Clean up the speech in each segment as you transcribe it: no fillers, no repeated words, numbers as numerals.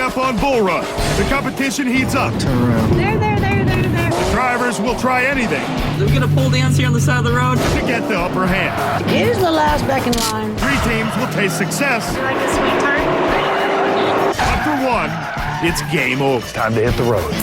up on Bullrun. The competition heats up. There. The drivers will try anything Are we gonna pole dance here on the side of the road? to get the upper hand. Here's the last back in line. 3 teams will taste success. You like a sweet tart? After 1, it's game over. It's time to hit the road.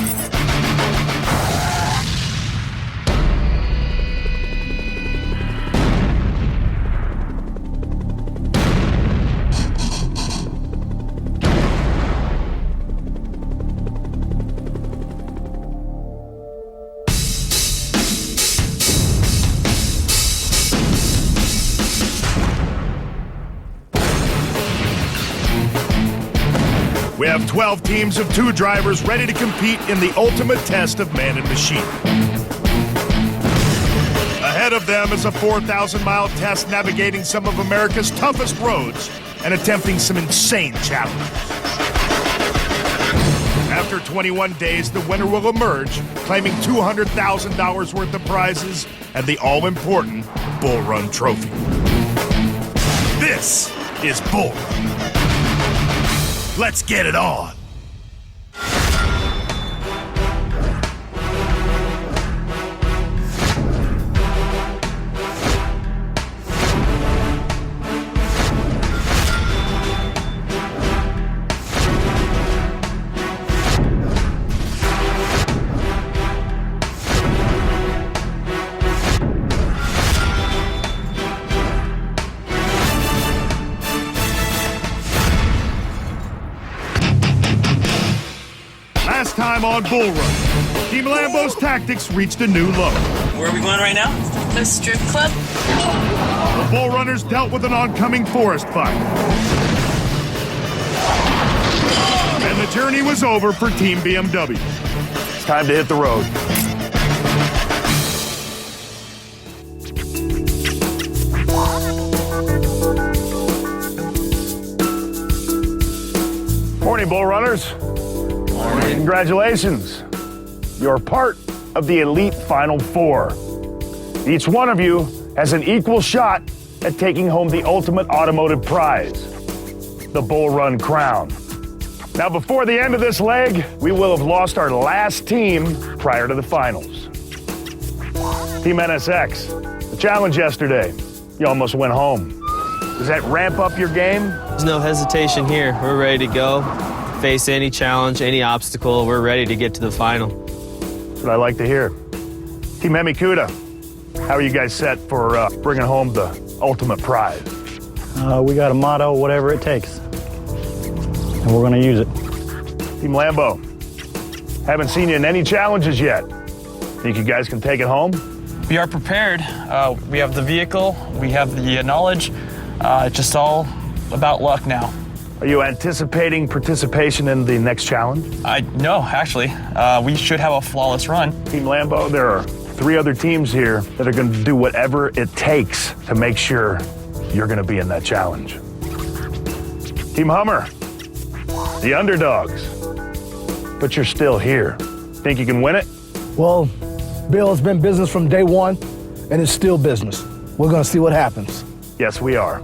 We have 12 teams of 2 drivers ready to compete in the ultimate test of man and machine. Ahead of them is a 4,000-mile test navigating some of America's toughest roads and attempting some insane challenges. After 21 days, the winner will emerge, claiming $200,000 worth of prizes and the all-important Bull Run Trophy. This is Bull Run. Let's get it on. Last time on Bull Run, Team Lambo's tactics reached a new low. Where are we going right now? The strip club? The Bull Runners dealt with an oncoming forest fire. And the journey was over for Team BMW. It's time to hit the road. Morning, Bull Runners. Congratulations. You're part of the Elite Final 4. Each one of you has an equal shot at taking home the ultimate automotive prize, the Bull Run crown. Now, before the end of this leg, we will have lost our last team prior to the finals. Team NSX, the challenge yesterday, you almost went home. Does that ramp up your game? There's no hesitation here. We're ready to go. Face any challenge, any obstacle. We're ready to get to the final. That's what I like to hear. Team Emikuda, how are you guys set for bringing home the ultimate prize? We got a motto, whatever it takes. And we're going to use it. Team Lambo, haven't seen you in any challenges yet. Think you guys can take it home? We are prepared. We have the vehicle, we have the knowledge. It's just all about luck now. Are you anticipating participation in the next challenge? No, actually. We should have a flawless run. Team Lambo, there are 3 other teams here that are going to do whatever it takes to make sure you're going to be in that challenge. Team Hummer, the underdogs, but you're still here. Think you can win it? Well, Bill, it's been business from day one, and it's still business. We're going to see what happens. Yes, we are.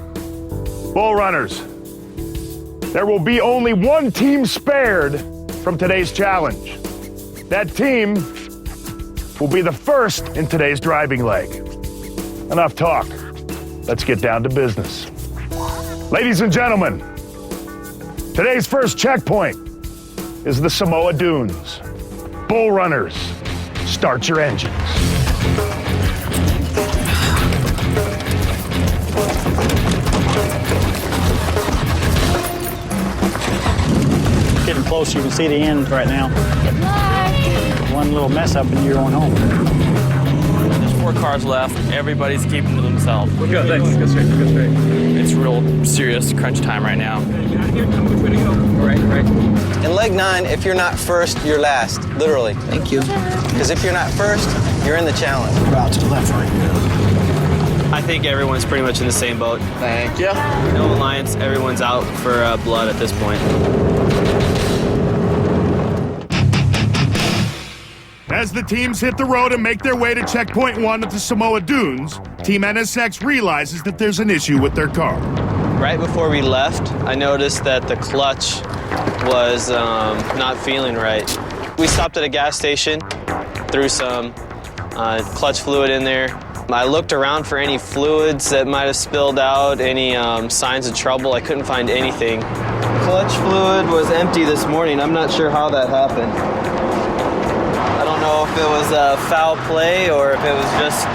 Bull Runners, there will be only one team spared from today's challenge. That team will be the first in today's driving leg. Enough talk. Let's get down to business. Ladies and gentlemen, today's first checkpoint is the Samoa Dunes. Bull Runners, start your engines. Getting close, you can see the end right now. Good luck. One little mess up and you're going home. There's 4 cars left. Everybody's keeping to themselves. Go, thanks. Go straight. It's real serious crunch time right now. Which way to go? Right. In leg 9, if you're not first, you're last, literally. Thank you. Because if you're not first, you're in the challenge. About to the left right now. I think everyone's pretty much in the same boat. Thank you. No alliance, everyone's out for blood at this point. As the teams hit the road and make their way to checkpoint 1 at the Samoa Dunes, Team NSX realizes that there's an issue with their car. Right before we left, I noticed that the clutch was not feeling right. We stopped at a gas station, threw some clutch fluid in there. I looked around for any fluids that might have spilled out, any signs of trouble. I couldn't find anything. Clutch fluid was empty this morning. I'm not sure how that happened. I don't know if it was foul play or if it was just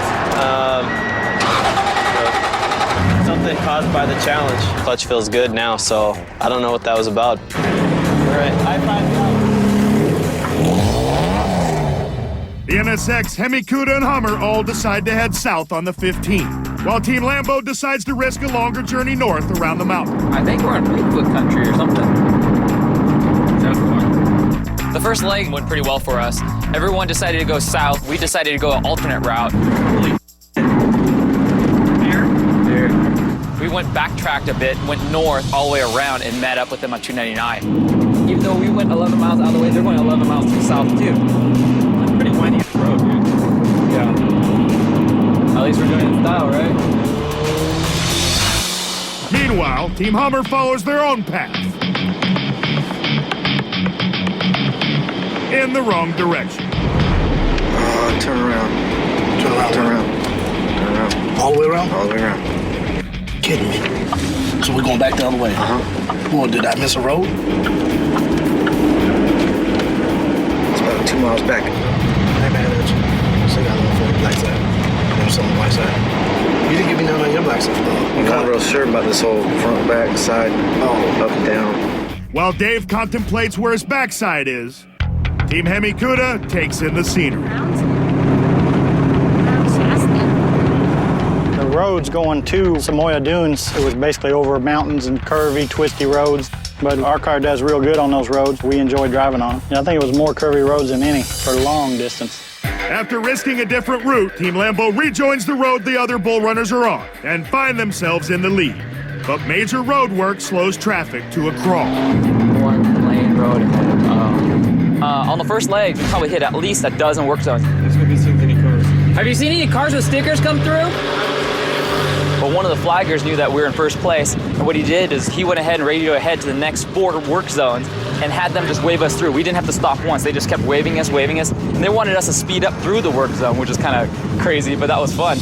something caused by the challenge. Clutch feels good now, so I don't know what that was about. All right, high five now. The NSX, Hemi, Cuda, and Hummer all decide to head south on the 15th, while Team Lambo decides to risk a longer journey north around the mountain. I think we're in Bigfoot country or something. The first leg went pretty well for us. Everyone decided to go south. We decided to go an alternate route. Holy Dude. We went backtracked a bit, went north all the way around, and met up with them on 299. Even though we went 11 miles out of the way, they're going 11 miles to the south too. That's pretty windy road, dude. Yeah. At least we're doing it in style, right? Meanwhile, Team Hummer follows their own path in the wrong direction. Turn around. Turn around. Turn around. Turn around. All the way around? All the way around. Kidding me. So we're going back the other way? Uh-huh. Well, did I miss a road? It's about 2 miles back. Hey, man, still got a little for the black side. There's some on the white side. You didn't give me none on your black side. I'm not real sure about this whole front, back, side, up and down. While Dave contemplates where his backside is, Team Hemi Cuda takes in the scenery. The roads going to Samoa Dunes, it was basically over mountains and curvy, twisty roads. But our car does real good on those roads. We enjoy driving on them. I think it was more curvy roads than any for long distance. After risking a different route, Team Lambo rejoins the road the other Bull Runners are on and find themselves in the lead. But major road work slows traffic to a crawl. One lane road ahead. On the first leg, we probably hit at least a dozen work zones. There's gonna be so many cars. Have you seen any cars with stickers come through? But one of the flaggers knew that we were in first place, and what he did is he went ahead and radioed ahead to the next 4 work zones and had them just wave us through. We didn't have to stop once. They just kept waving us, and they wanted us to speed up through the work zone, which is kind of crazy, but that was fun.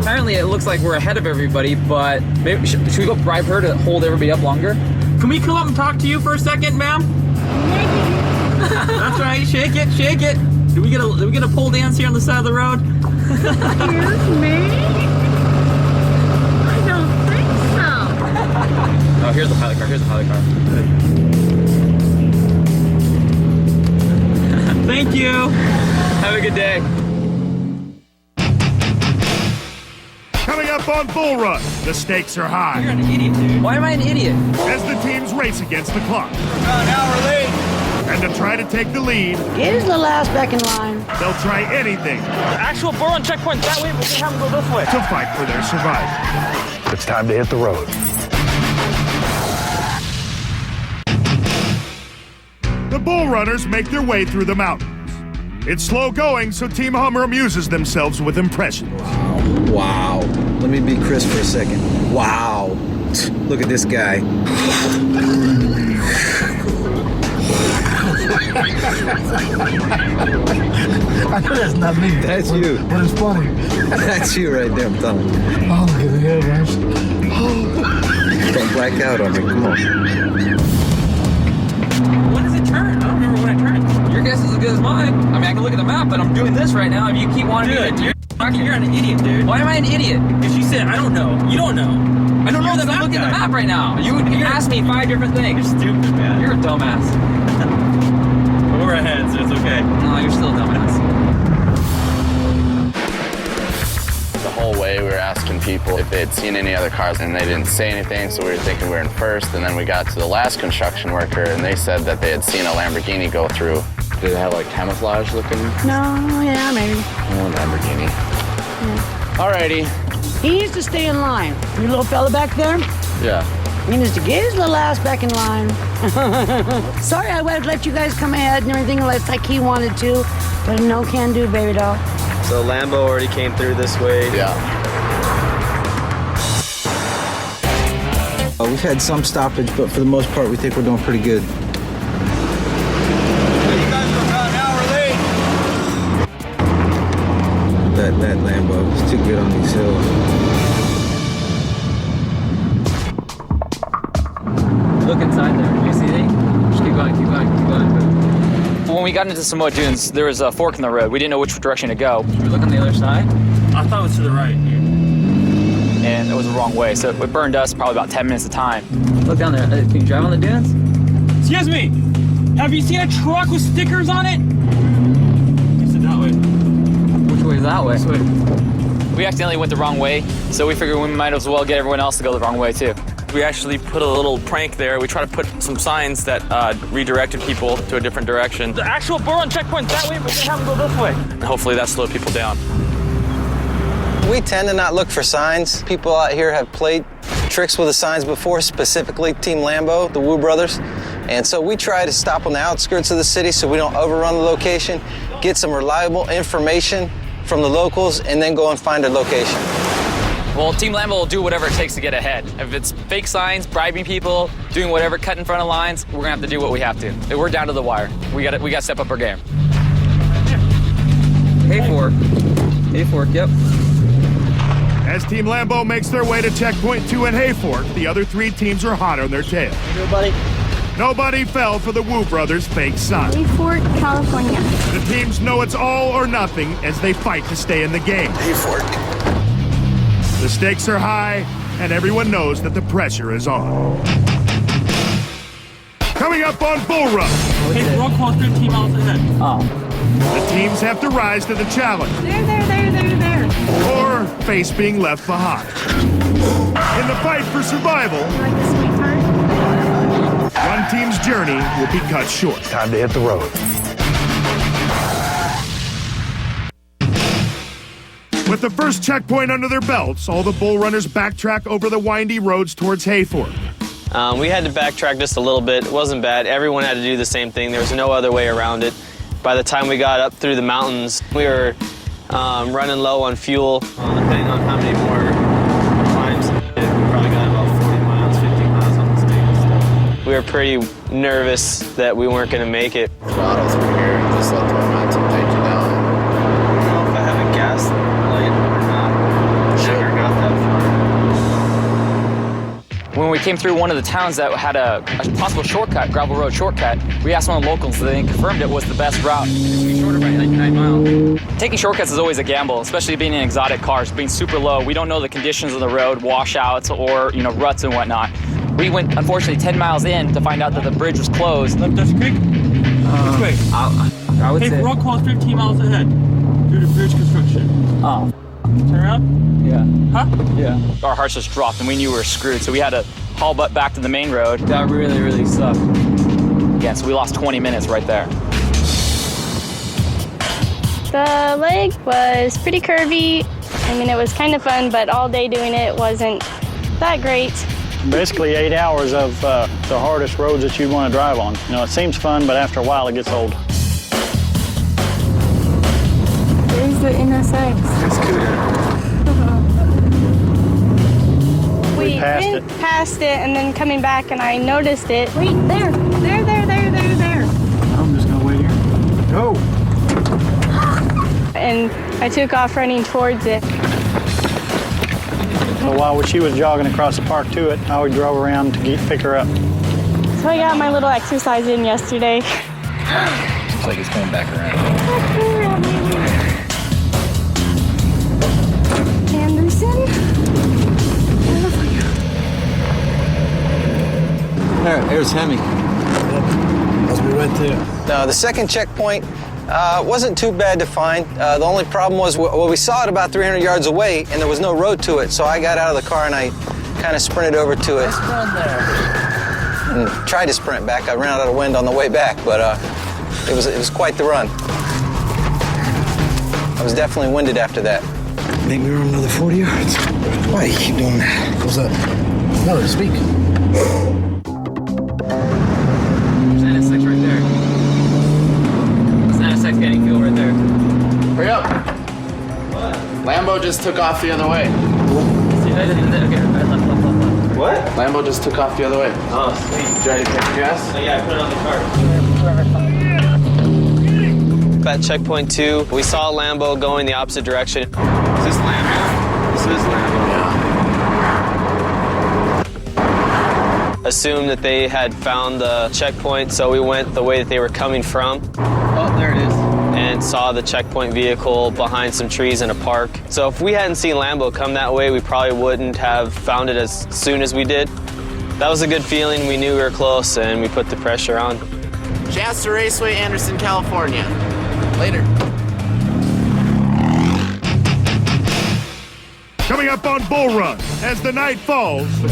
Apparently, it looks like we're ahead of everybody, but maybe should we go bribe her to hold everybody up longer? Can we come up and talk to you for a second, ma'am? That's right. Shake it, shake it. Do we get a pole dance here on the side of the road? Excuse me? I don't think so. Oh, here's the pilot car. Here's the pilot car. Thank you. Have a good day. Coming up on Bull Run, the stakes are high You're an idiot, dude. Why am I an idiot? as the teams race against the clock. Now we're late. And to try to take the lead, Get his little ass back in line. they'll try anything Actual Bullrun checkpoint that way, but we have to go this way. to fight for their survival. It's time to hit the road. The Bull Runners make their way through the mountains. It's slow going, so Team Hummer amuses themselves with impressions. Wow. Let me be Chris for a second. Wow. Look at this guy. I know that's not me. That's you. But it's funny. That's you right there, I'm telling you. Oh, look at the head, man. Don't black out on me. Come on. When does it turn? I don't remember when it turns. Your guess is as good as mine. I mean, I can look at the map, but I'm doing this right now. If you keep wanting to do it, you're an idiot, dude. Why am I an idiot? Because you said, I don't know. You don't know. I don't know that I'm looking at the map right now. You asked me 5 different things. You're stupid, man. You're a dumbass. But we're ahead, so it's okay. No, you're still a dumbass. The whole way we were asking people if they had seen any other cars, and they didn't say anything, so we were thinking we were in first. And then we got to the last construction worker, and they said that they had seen a Lamborghini go through. Did it have like camouflage looking? No, yeah, maybe. Oh, Lamborghini. Yeah. Alrighty. He needs to stay in line. Your little fella back there, Yeah. he needs to get his little ass back in line. Sorry I would have let you guys come ahead and everything like he wanted to, but no can do, baby doll. So Lambo already came through this way. Yeah. We've had some stoppage, but for the most part, we think we're doing pretty good. You guys are about an hour late. That Lambo is too good on these hills. Look inside there. Do you see anything? Just keep going, keep going, keep going. When we got into Samoa Dunes, there was a fork in the road. We didn't know which direction to go. Should we look on the other side? I thought it was to the right. And it was the wrong way, so it burned us probably about 10 minutes of time. Look down there. Can you drive on the dunes? Excuse me. Have you seen a truck with stickers on it? He said that way. Which way is that way? This way. We accidentally went the wrong way, so we figured we might as well get everyone else to go the wrong way too. We actually put a little prank there. We tried to put some signs that redirected people to a different direction. The actual Bullrun checkpoint's that way, but they have to go this way. And hopefully that slowed people down. We tend to not look for signs. People out here have played tricks with the signs before, specifically Team Lambo, the Wu brothers. And so we try to stop on the outskirts of the city so we don't overrun the location, get some reliable information from the locals, and then go and find a location. Well, Team Lambo will do whatever it takes to get ahead. If it's fake signs, bribing people, doing whatever, cut in front of lines, we're gonna have to do what we have to. We're down to the wire. We gotta step up our game. Hay fork. Hay fork, yep. As Team Lambo makes their way to checkpoint 2 in Hayfork, the other 3 teams are hot on their tail. Nobody fell for the Wu brothers' fake sign. Hayfork, California. The teams know it's all or nothing as they fight to stay in the game. Hayfork. The stakes are high, and everyone knows that the pressure is on. Coming up on Bull Run. Hey, roll call 15 miles ahead. Oh. The teams have to rise to the challenge. There. Or face being left behind. In the fight for survival, You like this sweetheart? one team's journey will be cut short. Time to hit the road. With the first checkpoint under their belts, all the Bull Runners backtrack over the windy roads towards Hayfork. We had to backtrack just a little bit. It wasn't bad. Everyone had to do the same thing. There was no other way around it. By the time we got up through the mountains, we were running low on fuel. Depending on how many more climbs we probably got about 40 miles, 50 miles on this thing. So we were pretty nervous that we weren't going to make it. Throttle through here and just let the momentum take you down. I don't know if I have a gas light or not. Never got that far. When we came through one of the towns that had a possible shortcut, gravel road shortcut, we asked one of the locals, and they confirmed it was the best route. It's shorter by like 9 miles. Taking shortcuts is always a gamble, especially being in exotic cars, being super low. We don't know the conditions of the road, washouts or ruts and whatnot. We went, unfortunately, 10 miles in to find out that the bridge was closed. Left Dutch Creek? Which way? I would Hey, say. roll call 15 miles ahead. Due to bridge construction. Oh. Turn around? Yeah. Huh? Yeah. Our hearts just dropped and we knew we were screwed, so we had to haul butt back to the main road. That really, really sucked. Yeah, so we lost 20 minutes right there. The leg was pretty curvy. I mean, it was kind of fun, but all day doing it wasn't that great. Basically 8 hours of the hardest roads that you want to drive on. It seems fun, but after a while it gets old. There's the NSX. That's cool. We passed went past it and then coming back and I noticed it. Wait, there. I'm just gonna wait here. Go. And I took off running towards it. So while she was jogging across the park to it, I drove around to pick her up. So I got my little exercise in yesterday. Looks like it's going back around. Anderson? There's Hemi. As we went there. Now, the second checkpoint wasn't too bad to find. The only problem was, we saw it about 300 yards away, and there was no road to it, so I got out of the car and I kind of sprinted over to it. And tried to sprint back. I ran out of wind on the way back, but it was quite the run. I was definitely winded after that. Make me run another 40 yards. Why do you keep doing that? What's up? No, speak. There's NSX right there. There's NSX getting fuel right there. Hurry up. Lambo just took off the other way. See, okay, left. What? Lambo just took off the other way. Oh, sweet. Did you already pick the gas? Oh, yeah, I put it on the cart. At checkpoint 2, we saw a Lambo going the opposite direction. Is this Lambo? This is Lambo. Yeah. Assumed that they had found the checkpoint, so we went the way that they were coming from. Oh, there it is. And saw the checkpoint vehicle behind some trees in a park. So if we hadn't seen Lambo come that way, we probably wouldn't have found it as soon as we did. That was a good feeling. We knew we were close, and we put the pressure on. Shasta Raceway, Anderson, California. Later. Coming up on Bull Run, as the night falls, I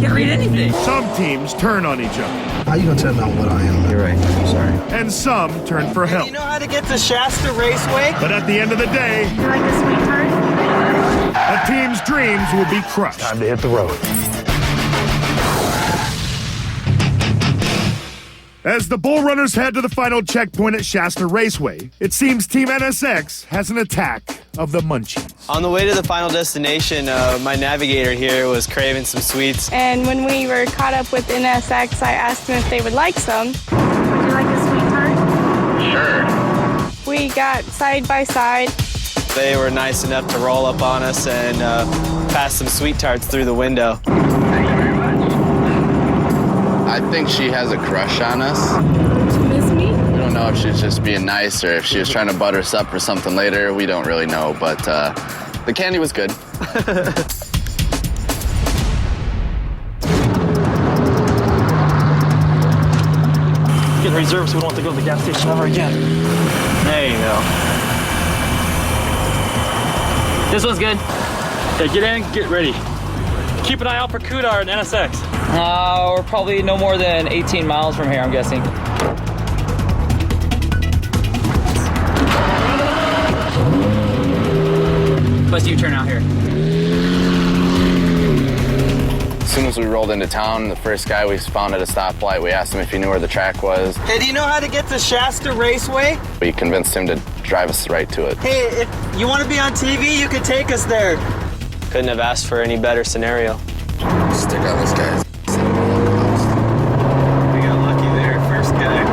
can't read anything. some teams turn on each other, How you gonna tell me what I am? You're right. I'm sorry. and some turn for help. You know how to get to Shasta Raceway? But at the end of the day, You like a sweetheart? a team's dreams will be crushed. Time to hit the road. As the Bull Runners head to the final checkpoint at Shasta Raceway, it seems Team NSX has an attack of the munchies. On the way to the final destination, my navigator here was craving some sweets. And when we were caught up with NSX, I asked them if they would like some. Would you like a sweetheart? Sure. We got side by side. They were nice enough to roll up on us and pass some sweet tarts through the window. I think she has a crush on us. She miss me? We don't know if she's just being nice or if she was trying to butter us up for something later. We don't really know, but the candy was good. Get reserved so we don't have to go to the gas station ever again. There you go. This one's good. Okay, get in, get ready. Keep an eye out for Kudar and NSX. We're probably no more than 18 miles from here, I'm guessing. Let's U-turn out here. As soon as we rolled into town, the first guy we found at a stoplight, we asked him if he knew where the track was. Hey, do you know how to get to Shasta Raceway? We convinced him to drive us right to it. Hey, if you want to be on TV, you could take us there. Couldn't have asked for any better scenario. Stick on this guy. We got lucky there, first guy.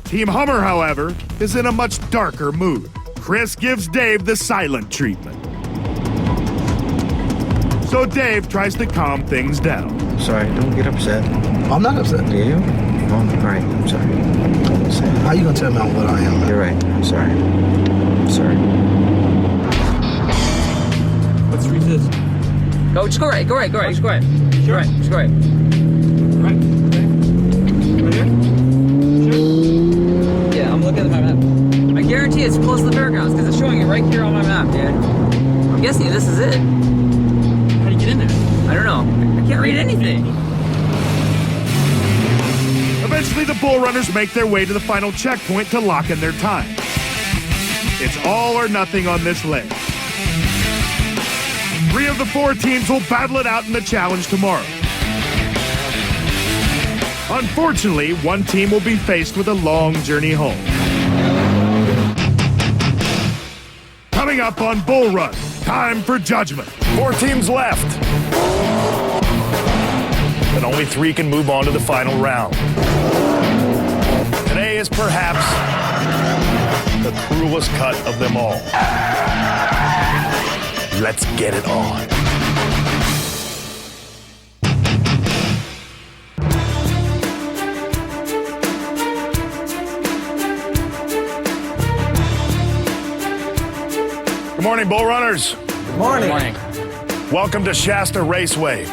Team Hummer, however, is in a much darker mood. Chris gives Dave the silent treatment. So Dave tries to calm things down. Sorry, don't get upset. I'm not upset. Do you? Oh, all right, I'm sorry. How you gonna tell me what I am? You're right. I'm sorry. I'm sorry. Let's read this. Go, just go right, go right, go right, just go right. Sure. Right, just go right. Right. Okay. Right here? Sure. Yeah, I'm looking at my map. I guarantee it's close to the fairgrounds because it's showing it right here on my map, dude. I'm guessing this is it. How do you get in there? I don't know. I can't read anything. Eventually, the Bull Runners make their way to the final checkpoint to lock in their time. It's all or nothing on this leg. 3 of the 4 teams will battle it out in the challenge tomorrow. Unfortunately, one team will be faced with a long journey home. Coming up on Bull Run, time for judgment. 4 teams left. But only 3 can move on to the final round. Today is perhaps the cruelest cut of them all. Let's get it on. Good morning, Bull Runners. Good morning. Morning. Welcome to Shasta Raceway.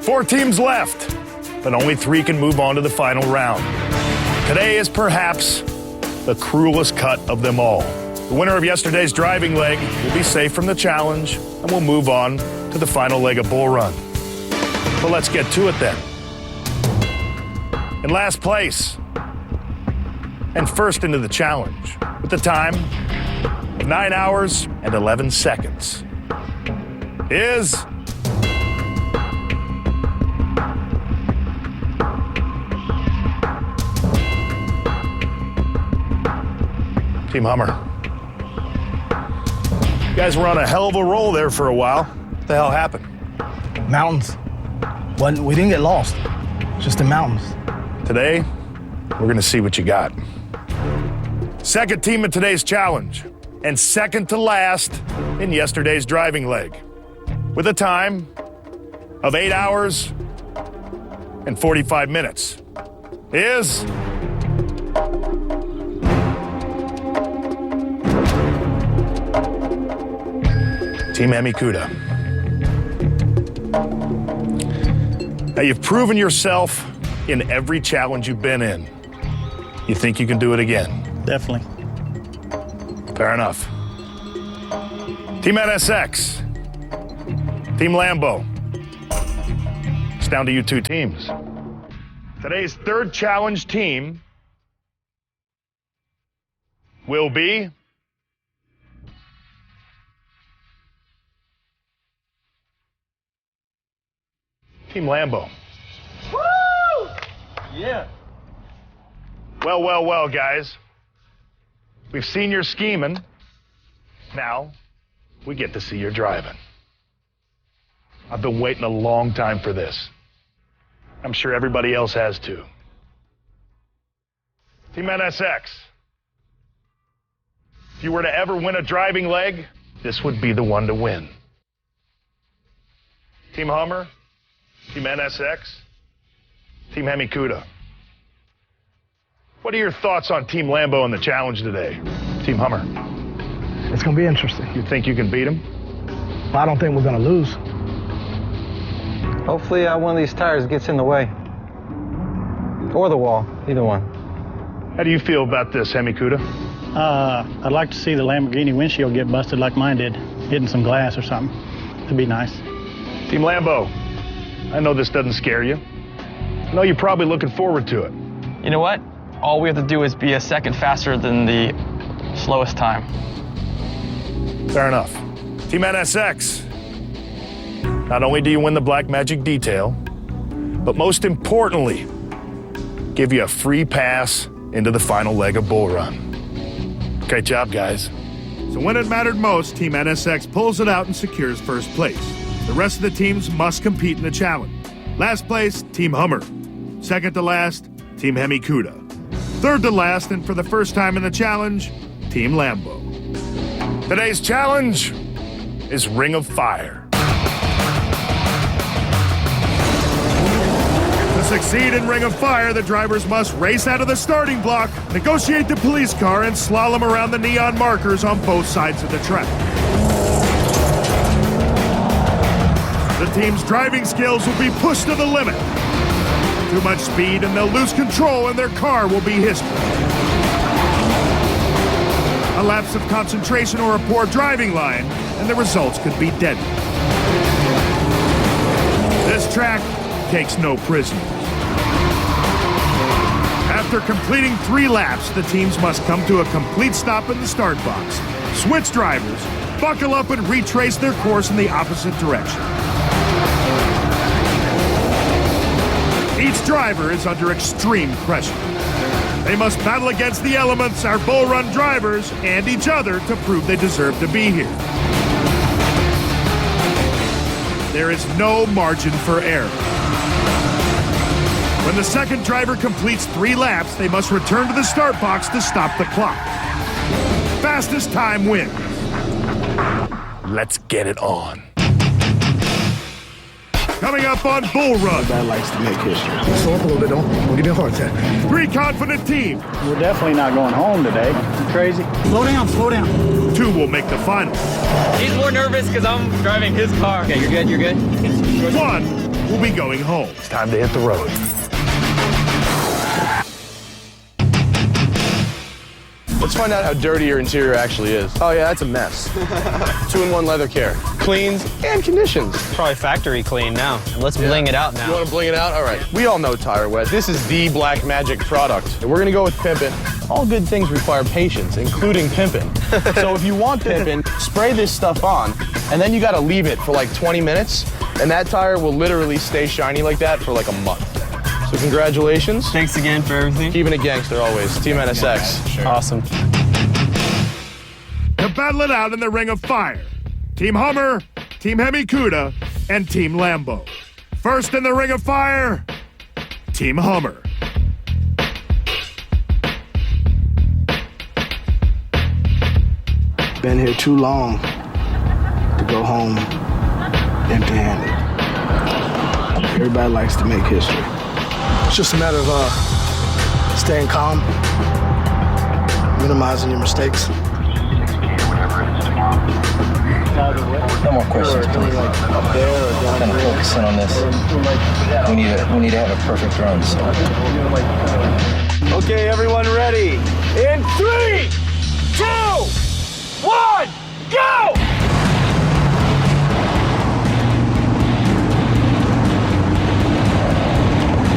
4 teams left, but only 3 can move on to the final round. Today is perhaps the cruelest cut of them all. The winner of yesterday's driving leg will be safe from the challenge and will move on to the final leg of Bull Run. But let's get to it then. In last place and first into the challenge with the time of 9 hours and 11 seconds is Team Hummer. You guys were on a hell of a roll there for a while. What the hell happened? Mountains. We didn't get lost. Just the mountains. Today, we're going to see what you got. Second team in today's challenge, and second to last in yesterday's driving leg, with a time of 8 hours and 45 minutes, is Team Hemikuda. Now, you've proven yourself in every challenge you've been in. You think you can do it again? Definitely. Fair enough. Team NSX, Team Lambo. It's down to you two teams. Today's third challenge team will be Team Lambo. Woo! Yeah. Well, guys. We've seen your scheming. Now, we get to see your driving. I've been waiting a long time for this. I'm sure everybody else has too. Team NSX, if you were to ever win a driving leg, this would be the one to win. Team Hummer, Team NSX, Team Hemikuda. What are your thoughts on Team Lambo in the challenge today? Team Hummer. It's going to be interesting. You think you can beat him? I don't think we're going to lose. Hopefully one of these tires gets in the way. Or the wall, either one. How do you feel about this, Hemikuda? I'd like to see the Lamborghini windshield get busted like mine did, hitting some glass or something. It'd be nice. Team Lambo, I know this doesn't scare you. I know you're probably looking forward to it. You know what? All we have to do is be a second faster than the slowest time. Fair enough. Team NSX, not only do you win the Black Magic detail, but most importantly, give you a free pass into the final leg of Bull Run. Great job, guys. So when it mattered most, Team NSX pulls it out and secures first place. The rest of the teams must compete in the challenge. Last place, Team Hummer. Second to last, Team Hemikuda. Third to last, and for the first time in the challenge, Team Lambo. Today's challenge is Ring of Fire. To succeed in Ring of Fire, the drivers must race out of the starting block, negotiate the police car, and slalom around the neon markers on both sides of the track. The team's driving skills will be pushed to the limit. Too much speed and they'll lose control and their car will be history. A lapse of concentration or a poor driving line and the results could be deadly. This track takes no prisoners. After completing 3 laps, the teams must come to a complete stop in the start box, switch drivers, buckle up and retrace their course in the opposite direction. Each driver is under extreme pressure. They must battle against the elements, our Bull Run drivers, and each other to prove they deserve to be here. There is no margin for error. When the second driver completes 3 laps, they must return to the start box to stop the clock. Fastest time wins. Let's get it on. Coming up on Bull Run. That likes to make history. Slow up a little bit, don't give me a heart attack. 3 confident teams. We're definitely not going home today. You crazy? Slow down, slow down. 2 will make the final. He's more nervous because I'm driving his car. Okay, you're good, you're good. 1 will be going home. It's time to hit the road. Let's find out how dirty your interior actually is. Oh yeah, that's a mess. 2-in-1 leather care. Cleans and conditions. Probably factory clean now. Let's bling it out now. You want to bling it out? All right. We all know Tire Wet. This is the Black Magic product. And we're going to go with pimpin'. All good things require patience, including pimpin'. So if you want pimpin', spray this stuff on, and then you got to leave it for like 20 minutes, and that tire will literally stay shiny like that for like a month. So congratulations. Thanks again for everything. Keeping it gangster always. Team NSX. Sure. Awesome. To battle it out in the Ring of Fire, Team Hummer, Team Hemikuda, and Team Lambo. First in the Ring of Fire, Team Hummer. Been here too long to go home empty-handed. Everybody likes to make history. It's just a matter of staying calm, minimizing your mistakes. No more questions, please. We're gonna focus in on this. We need to have a perfect run. So. Okay, everyone ready? In 3, 2, 1, go!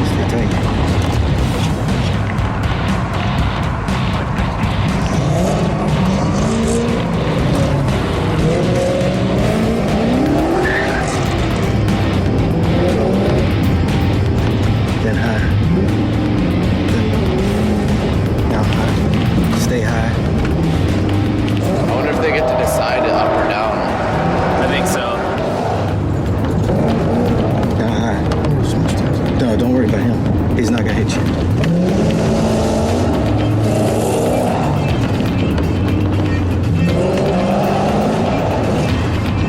Stay tight. Then high. Then low. Now high. Stay high. I wonder if they get to decide up or down. I think so. Down high. No, don't worry about him. He's not gonna hit you.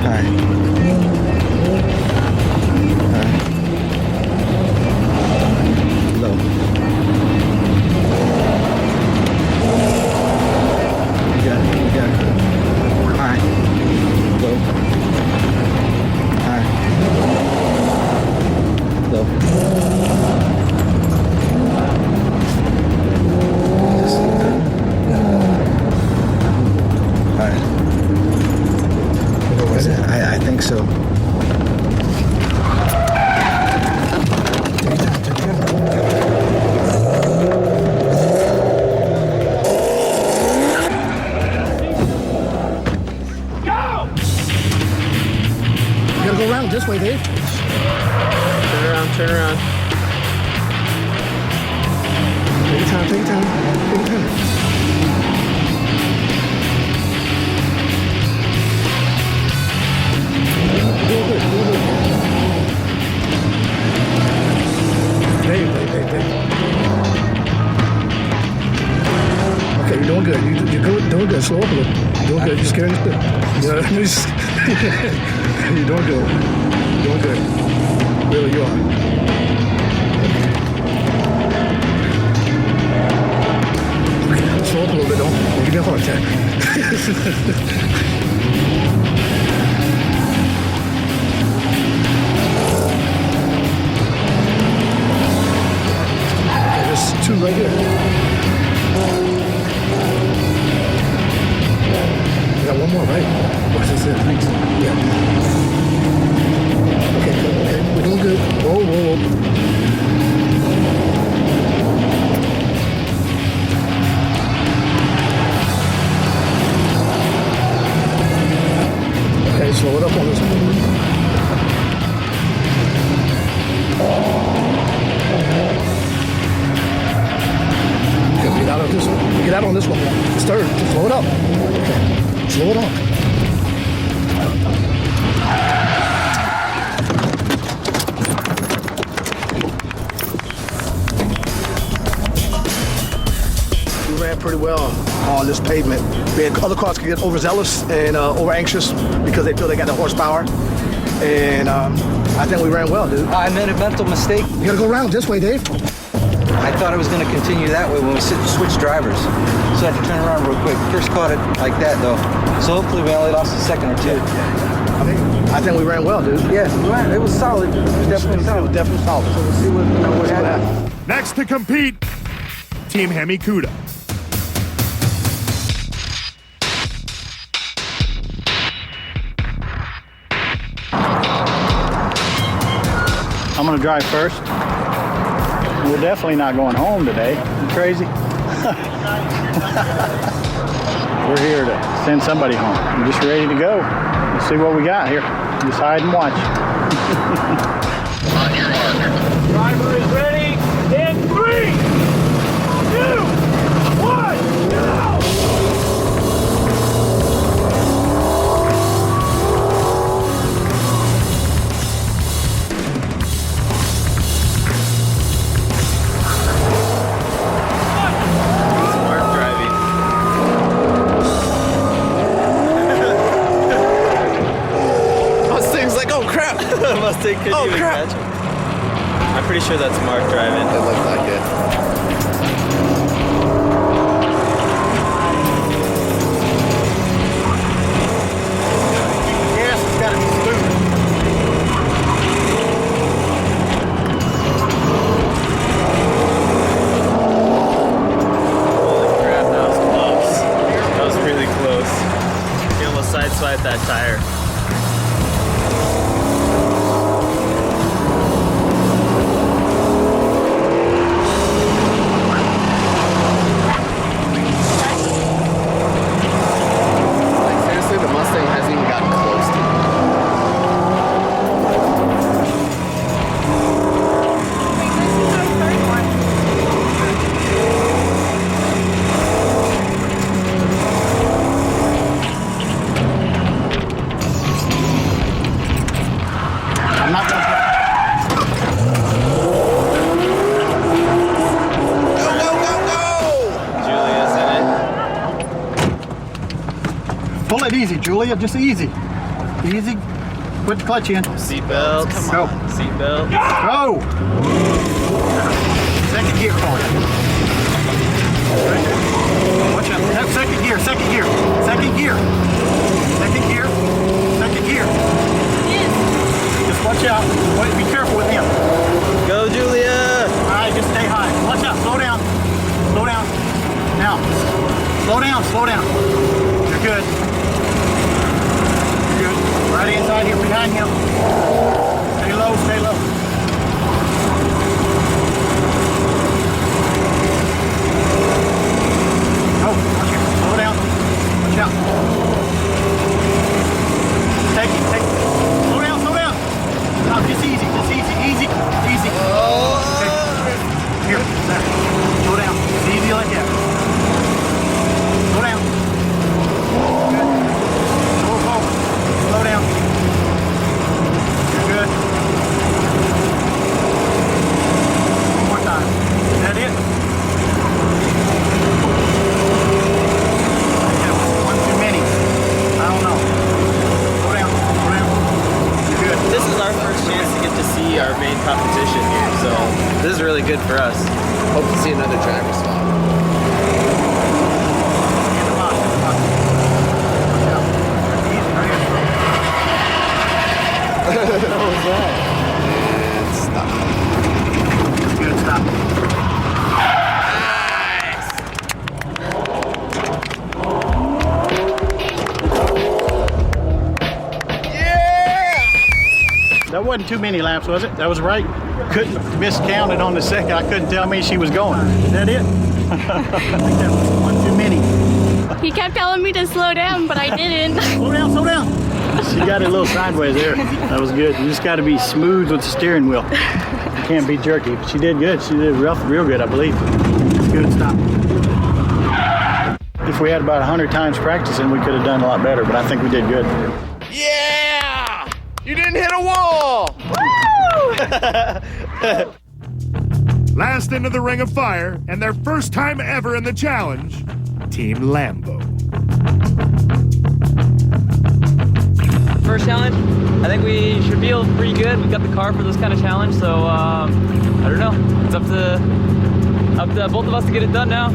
High. High. Low. You got it. You got it. High. Low. High. Low. High. Was it? I think so. You gotta go around this way, Dave. Turn around, turn around. Take your time, take your time, take your time. Dave. Okay, you're doing good. You're doing good. Slow up a little. Doing good. You're scaring the spit. You're doing good. Doing good. Really, you are. Okay, slow up a little bit. Don't give me a heart attack. There's two right here. You got one more, right? What's this? Thanks. Yeah. Okay, good. Okay, we're doing good. Whoa. Okay, slow it up on this one. Get out of this one. Get out on this one. It's third. Just slow it up. Okay. Slow it up. We ran pretty well on this pavement. We had other cars could get overzealous and over anxious because they feel they got the horsepower. And I think we ran well, dude. I made a mental mistake. You gotta go around this way, Dave. I thought it was going to continue that way when we switched drivers. So I had to turn around real quick. First caught it like that, though. So hopefully we only lost a second or two. I think we ran well, dude. Yes, it was solid. It was definitely solid. It was definitely solid. So we'll see what happens. Next to compete, Team Hemikuda. I'm gonna drive first. We're definitely not going home today. You crazy? We're here to send somebody home. I'm just ready to go. Let's see what we got here. Just hide and watch. Driver is ready. In 3, 2, 1, go! say, could you catch him? I'm pretty sure that's Mark driving. It looked like it. Yes, it's got to be smooth. Holy crap, that was close. That was really close. He almost sideswiped that tire. Pull it easy, Julia, just easy. Easy. Put the clutch in. Seatbelts. Go. Seatbelts. Go! Second gear for you. Watch out. Second gear, second gear. Second gear. Second gear. Second gear. Just watch out. Wait, be careful with him. Go, Julia! Alright, just stay high. Watch out. Slow down. Slow down. Now. Slow down, slow down. You're good. You're good. Right inside here, behind him. Stay low, stay low. Oh, watch out. Slow down. Watch out. Take it, take it. Slow down, slow down. No, just easy, easy, easy. Okay. Here, there. Slow down. It's easy like that. Slow down. Good. Go forward. Slow down. You're good. One more time. Is that it? One too many. I don't know. Slow down. Slow down. You're good. This is our first chance to get to see our main competition here, so this is really good for us. Hope to see another driver swap. What was that? And stop. Good, stop. That wasn't too many laps, was it? That was right. Couldn't miscount it on the second. I couldn't tell me she was going. Is that it? I think that was one too many. He kept telling me to slow down, but I didn't. Slow down, slow down. She got it a little sideways there. That was good. You just got to be smooth with the steering wheel. You can't be jerky. But she did good. She did real good, I believe. It's good. Stop. If we had about 100 times practicing, we could have done a lot better, but I think we did good. Yeah! You didn't hit a wall! Woo! Last into the ring of fire, and their first time ever in the challenge, Team Lambo. First challenge, I think we should feel pretty good. We got the car for this kind of challenge, so I don't know. It's up to both of us to get it done now.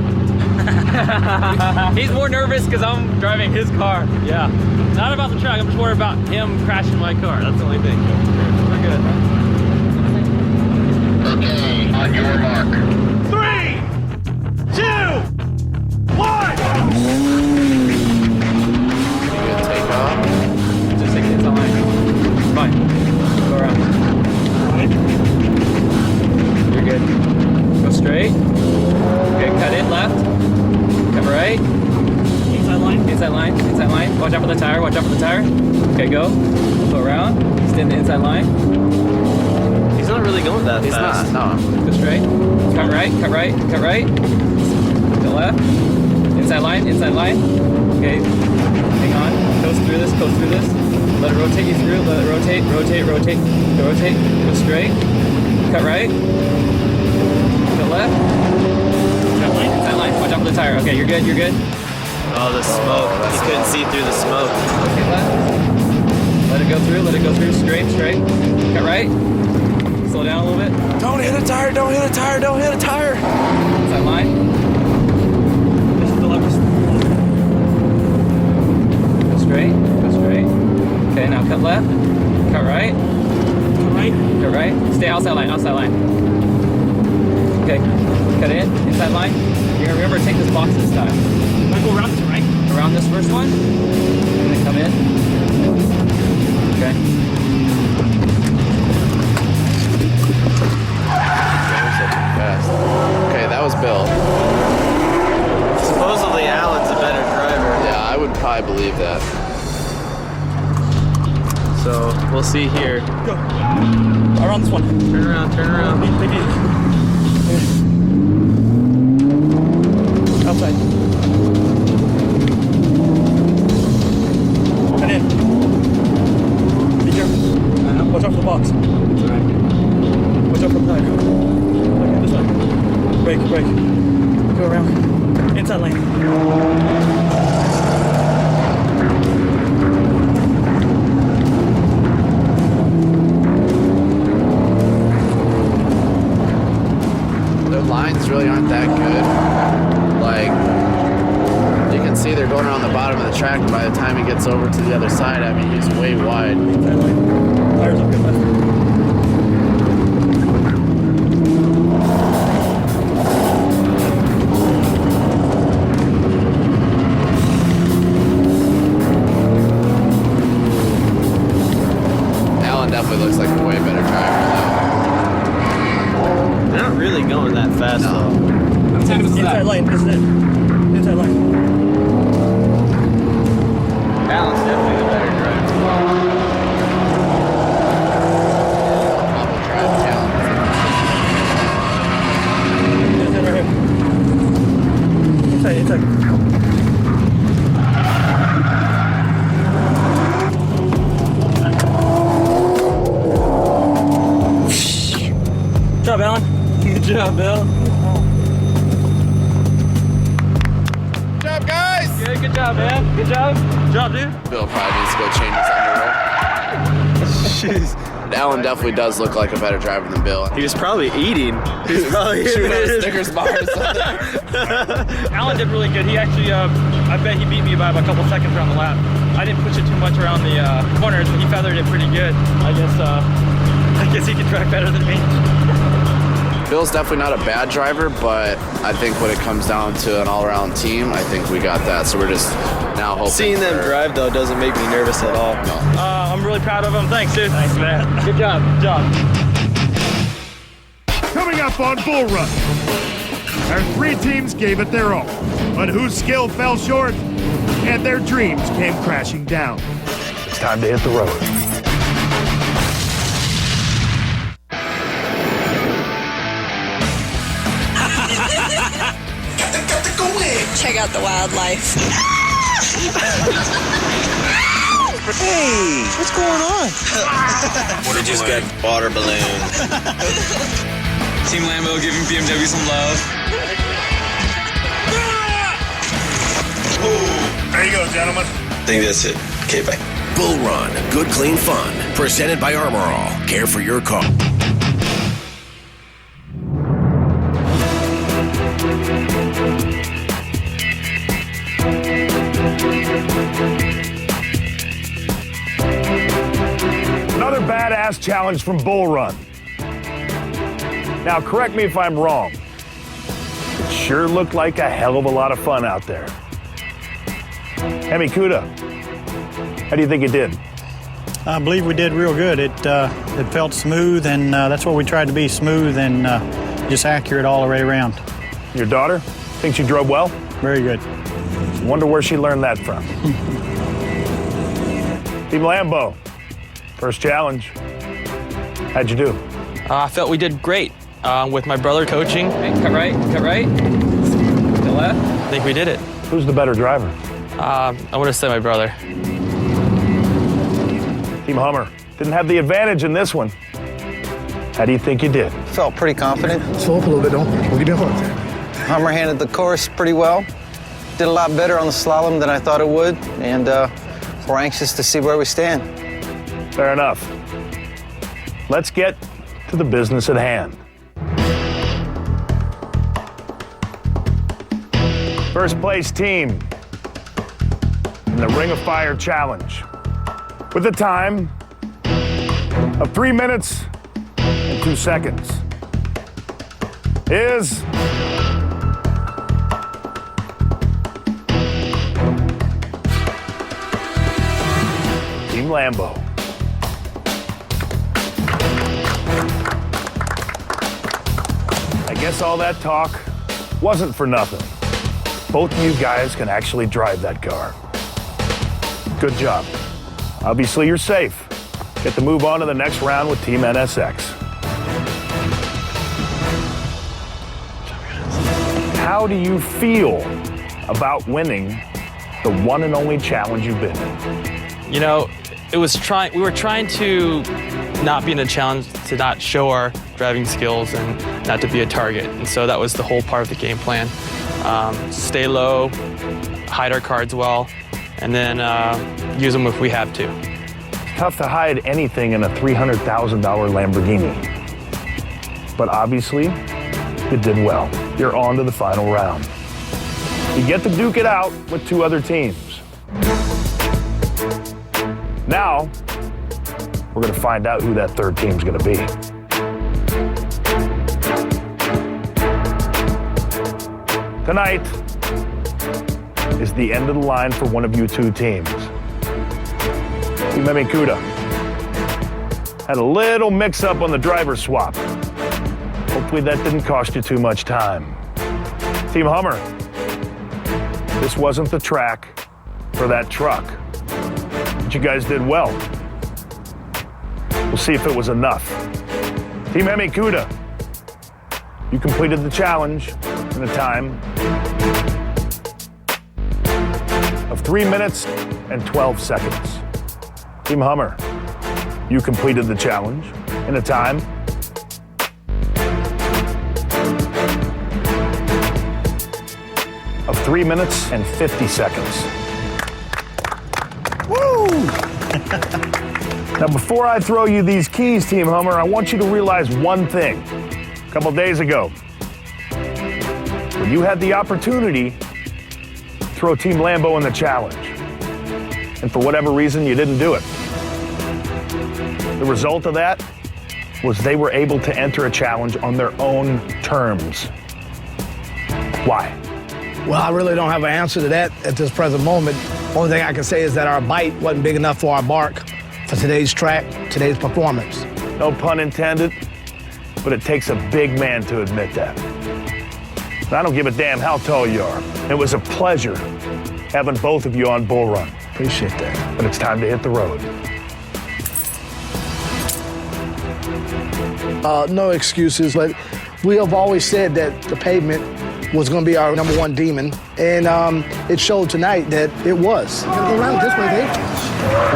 He's more nervous because I'm driving his car. Yeah. It's not about the track, I'm just worried about him crashing my car. That's the only thing. We're good. Okay, on your mark. 3, 2, 1! Take off. Just take it on line. Fine. Go around. You're good. Go straight. Okay, cut in left. Cut right. Inside line. Inside line. Inside line. Watch out for the tire. Watch out for the tire. Okay, go. Go around. Stay in the inside line. He's not really going that fast. He's not. No. Go straight. Cut right. Cut right. Cut right. Go left. Inside line. Inside line. Okay. Hang on. Coast through this. Coast through this. Let it rotate you through. Let it rotate. Rotate. Rotate. Go rotate. Go straight. Cut right. Go left. Inside line. Inside line. Watch out for the tire. Okay, you're good. You're good. Oh, the smoke. He couldn't see through the smoke. Okay, left. Let it go through, let it go through. Straight, straight. Cut right. Slow down a little bit. Don't hit a tire, don't hit a tire, don't hit a tire. Inside line. Just the left. Go straight, go straight. Okay, now cut left. Cut right. Cut right. Cut right. Stay outside line, outside line. Okay, cut in, inside line. You're gonna remember to take this box this time. I go around this, right? Around this first one, and then come in. Okay. Okay, that was Bill. Supposedly Alan's a better driver. Yeah, I would probably believe that. So we'll see here. Go. Around this one. Turn around, turn around. Take it. Outside. Cut in. Be careful. Watch out for the box. Watch out for the tire. Okay, this way. Brake, brake. Go around. Inside lane. Their lines really aren't that good. Like, you can see they're going around the bottom of the track, and by the time he gets over to the other side, I mean, he's way wide. Tires up good left. Alan definitely looks like a way better driver, They're not really going that fast, though. Inside lane, isn't it? Inside line. Alan's definitely the better driver. Inside right here. Inside, inside. Good job, Alan. Good job, Bill. Good job, guys! Good job, man. Good job. Good job, dude. Bill probably needs to go change his underwear. Jeez. Alan definitely does look like a better driver than Bill. He was probably eating. He was probably chewing on a Snickers bar or something. Alan did really good. He actually, I bet he beat me by a couple seconds around the lap. I didn't push it too much around the corners, but he feathered it pretty good. I guess he can track better than me. Bill's definitely not a bad driver, but I think when it comes down to an all-around team, I think we got that. So we're just now hoping. Seeing them drive, though, doesn't make me nervous at all. No. I'm really proud of him. Thanks, dude. Thanks, man. Good job. Good job. Coming up on Bull Run, our three teams gave it their all, but whose skill fell short and their dreams came crashing down. It's time to hit the road. Check out the wildlife. Hey, what's going on? We just got water balloon. Team Lambo giving BMW some love. There you go, gentlemen. I think that's it. Okay, bye. Bull Run, good clean fun. Presented by Armor All. Care for your car. Another badass challenge from Bull Run. Now, correct me if I'm wrong. It sure looked like a hell of a lot of fun out there. Hemi Kuda, how do you think it did? I believe we did real good. It felt smooth, and that's what we tried to be, smooth and just accurate all the way around. Your daughter? Think she drove well? Very good. Wonder where she learned that from. Team Lambo, first challenge. How'd you do? I felt we did great with my brother coaching. Okay, cut right, to left. I think we did it. Who's the better driver? I would have said my brother. Team Hummer didn't have the advantage in this one. How do you think you did? Felt pretty confident. Slow up a little bit, don't. We'll get down. Hummer handled the course pretty well. Did a lot better on the slalom than I thought it would, and we're anxious to see where we stand. Fair enough. Let's get to the business at hand. First place team in the Ring of Fire Challenge with a time of 3 minutes and 2 seconds is Team Lambo. I guess all that talk wasn't for nothing. Both of you guys can actually drive that car. Good job. Obviously, you're safe. Get to move on to the next round with Team NSX. How do you feel about winning the one and only challenge you've been in? You know, we were trying to not be in a challenge, to not show our driving skills and not to be a target. And so that was the whole part of the game plan. Stay low, hide our cards well, and then use them if we have to. It's tough to hide anything in a $300,000 Lamborghini. But obviously, you did well. You're on to the final round. You get to duke it out with 2 other teams. Now, we're going to find out who that third team's going to be. Tonight is the end of the line for one of you 2 teams. Team Emikuda had a little mix-up on the driver swap. Hopefully that didn't cost you too much time. Team Hummer, this wasn't the track for that truck. But you guys did well. We'll see if it was enough. Team Emikuda, you completed the challenge in a time of 3 minutes and 12 seconds. Team Hummer, you completed the challenge in a time of 3 minutes and 50 seconds. Woo! Now, before I throw you these keys, Team Hummer, I want you to realize one thing. A couple days ago, when you had the opportunity to throw Team Lambo in the challenge, and for whatever reason, you didn't do it. The result of that was they were able to enter a challenge on their own terms. Why? Well, I really don't have an answer to that at this present moment. Only thing I can say is that our bite wasn't big enough for our bark for today's track, today's performance. No pun intended, but it takes a big man to admit that. And I don't give a damn how tall you are. It was a pleasure having both of you on Bull Run. Appreciate that. But it's time to hit the road. No excuses, but we have always said that the pavement was going to be our number 1 demon, and it showed tonight that it was. Go around this way, Dave.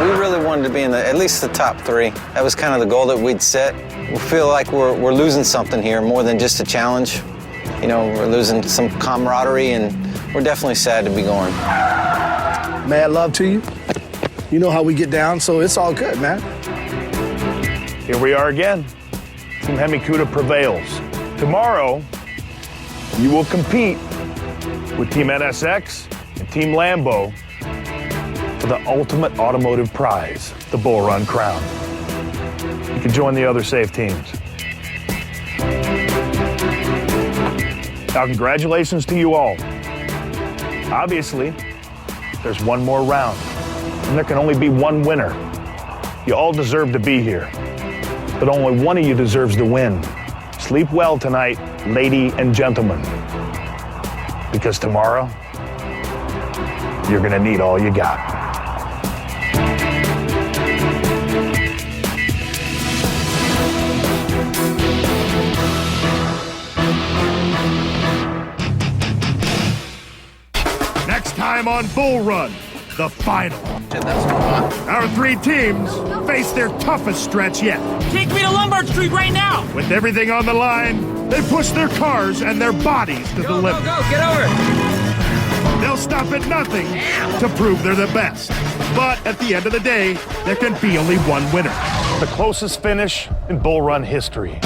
We really wanted to be in at least the top 3. That was kind of the goal that we'd set. We feel like we're losing something here more than just a challenge. You know, we're losing some camaraderie, and we're definitely sad to be going. Mad love to you. You know how we get down, so it's all good, man. Here we are again. Team Emikuda prevails. Tomorrow, you will compete with Team NSX and Team Lambo for the ultimate automotive prize, the Bull Run Crown. You can join the other safe teams. Now, congratulations to you all. Obviously, there's one more round, and there can only be one winner. You all deserve to be here, but only one of you deserves to win. Sleep well tonight, lady and gentlemen, because tomorrow, you're gonna need all you got. Next time on Bull Run, the final. Our 3 teams face their toughest stretch yet. Take me to Lombard Street right now! With everything on the line, they push their cars and their bodies to the limit. Go, get over! They'll stop at nothing to prove they're the best. But at the end of the day, there can be only one winner. The closest finish in Bull Run history.